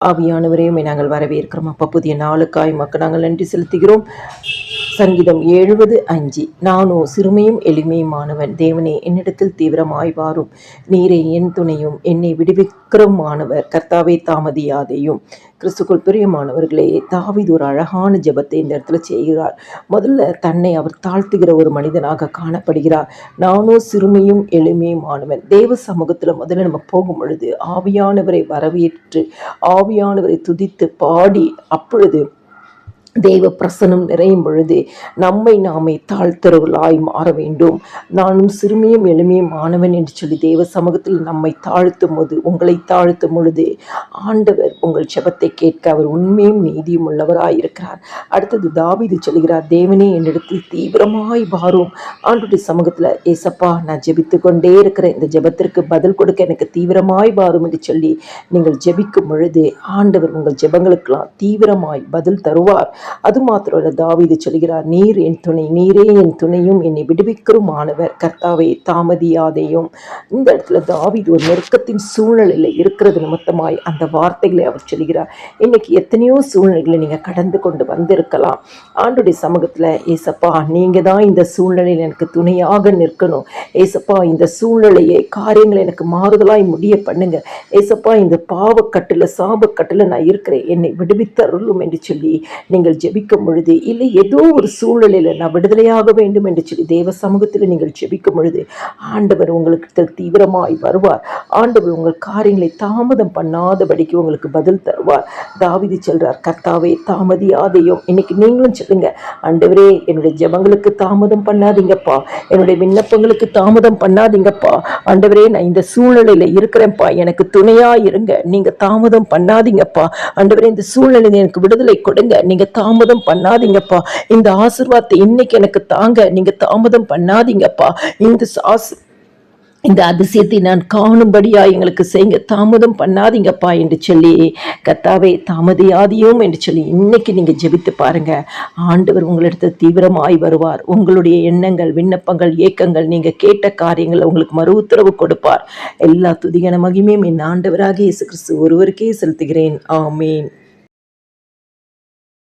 ஆவியானவரையுமே நாங்கள் வரவேற்கிறோம். அப்பா, புதிய நாளுக்காய் மக்கள் நாங்கள் நன்றி செலுத்துகிறோம். சங்கீதம் 70:5. நானோ சிறுமையும் எளிமையுமானவன், தேவனே என்னிடத்தில் தீவிரமாய் வாரும். நீரே என் துணையும் என்னை விடுவிக்கிறமானவர், கர்த்தாவே தாமதியாதையும். கிறிஸ்துக்குள் பிரியமானவர்களே, தாவீது ஒரு அழகான ஜெபத்தை இந்த இடத்துல செய்கிறார். முதல்ல தன்னை அவர் தாழ்த்துகிற ஒரு மனிதனாக காணப்படுகிறார். நானோ சிறுமையும் எளிமையுமானவன். தேவ சமூகத்தில் முதல்ல நம்ம போகும் பொழுது ஆவியானவரை வரவேற்று ஆவியானவரை துதித்து பாடி, அப்பொழுது தெய்வ பிரசனம் நிறையும் பொழுது நம்மை நாமே தாழ்த்துறவர்களாய் மாற வேண்டும். நானும் சிறுமியும் எளிமையும் ஆனவன் என்று சொல்லி தேவ சமூகத்தில் நம்மை தாழ்த்தும் போது, உங்களை தாழ்த்தும் பொழுது ஆண்டவர் உங்கள் ஜெபத்தை கேட்க அவர் உண்மையும் நீதியும் உள்ளவராய் இருக்கிறார். அடுத்தது தாவீது சொல்கிறார், தேவனே என்னிடத்தில் தீவிரமாய் வாரும். ஆண்டுடைய சமூகத்தில், ஏசப்பா நான் ஜெபித்து கொண்டே இருக்கிற இந்த ஜெபத்திற்கு பதில் கொடுக்க எனக்கு தீவிரமாய் வாரும் என்று சொல்லி நீங்கள் ஜெபிக்கும் பொழுது ஆண்டவர் உங்கள் ஜெபங்களுக்கெல்லாம் தீவிரமாய் பதில் தருவார். அது மாத்திரம் தாவீது சொல்கிறார், நீர் என் துணை, நீரே என் துணையும் என்னை விடுவிக்கிறமானவர், கர்த்தாவே தாமதியாதையும். இந்த இடத்துல தாவீது ஒரு நெருக்கத்தின் சூழ்நிலையில் இருக்கிறது நிமித்தமாய் அந்த வார்த்தைகளை அவர் சொல்கிறார். இன்னைக்கு எத்தனையோ சூழ்நிலைகளை நீங்கள் கடந்து கொண்டு வந்திருக்கலாம். ஆண்டுடைய சமூகத்தில், ஏசப்பா நீங்கள் தான் இந்த சூழ்நிலையில் எனக்கு துணையாக நிற்கணும். ஏசப்பா இந்த சூழ்நிலையை காரியங்களை எனக்கு மாறுதலாய் முடிய பண்ணுங்க. ஏசப்பா இந்த பாவக்கட்டில் சாபக்கட்டில் நான் இருக்கிறேன், என்னை விடுவித்தருளும் என்று சொல்லி நீங்கள் ஜெபிக்கும் பொழுது, இல்லை ஏதோ ஒரு சூழ்நிலையில் நான் விடுதலையாக வேண்டும் என்று சொல்லி தேவ சமூகத்தில் நீங்கள் ஜெபிக்கும் பொழுது ஆண்டவர் உங்களுக்கு தீவிரமாய் வருவார். ஆண்டவர் உங்கள் காரியங்களை தாமதம் பண்ணாதபடிக்கு உங்களுக்கு பதில் தருவார். தாவீது சொல்றார், கர்த்தாவே தாமதியாதையும். இன்னைக்கு நீங்களும் சொல்லுங்க, ஆண்டவரே என்னுடைய ஜெபங்களுக்கு தாமதம் பண்ணாதீங்கப்பா, என்னுடைய விண்ணப்பங்களுக்கு தாமதம் பண்ணாதீங்கப்பா. ஆண்டவரே நான் இந்த சூழ்நிலையில இருக்கிறேன்ப்பா, எனக்கு துணையா இருங்க, நீங்க தாமதம் பண்ணாதீங்கப்பா. ஆண்டவரே இந்த சூழ்நிலையில எனக்கு விடுதலை கொடுங்க, நீங்க தாமதம் பண்ணாதீங்கப்பா. இந்த ஆசீர்வாதத்தை இன்னைக்கு எனக்கு தாங்க, நீங்க தாமதம் பண்ணாதீங்கப்பா. இந்த அதிசயத்தை நான் காணும்படியா எங்களுக்கு செய்யுங்க, தாமதம் பண்ணாதீங்கப்பா என்று சொல்லி, கர்த்தாவே தாமதியாதியும் என்று சொல்லி இன்னைக்கு நீங்க ஜெபித்து பாருங்க. ஆண்டவர் உங்களிடத்தில் தீவிரமாய் வருவார். உங்களுடைய எண்ணங்கள், விண்ணப்பங்கள், ஏக்கங்கள், நீங்க கேட்ட காரியங்கள் உங்களுக்கு மறு உத்தரவு கொடுப்பார். எல்லா துதிகன மகிமையும் என் ஆண்டவராகிய இயேசு கிறிஸ்து ஒருவருக்கே செலுத்துகிறேன். ஆமேன்.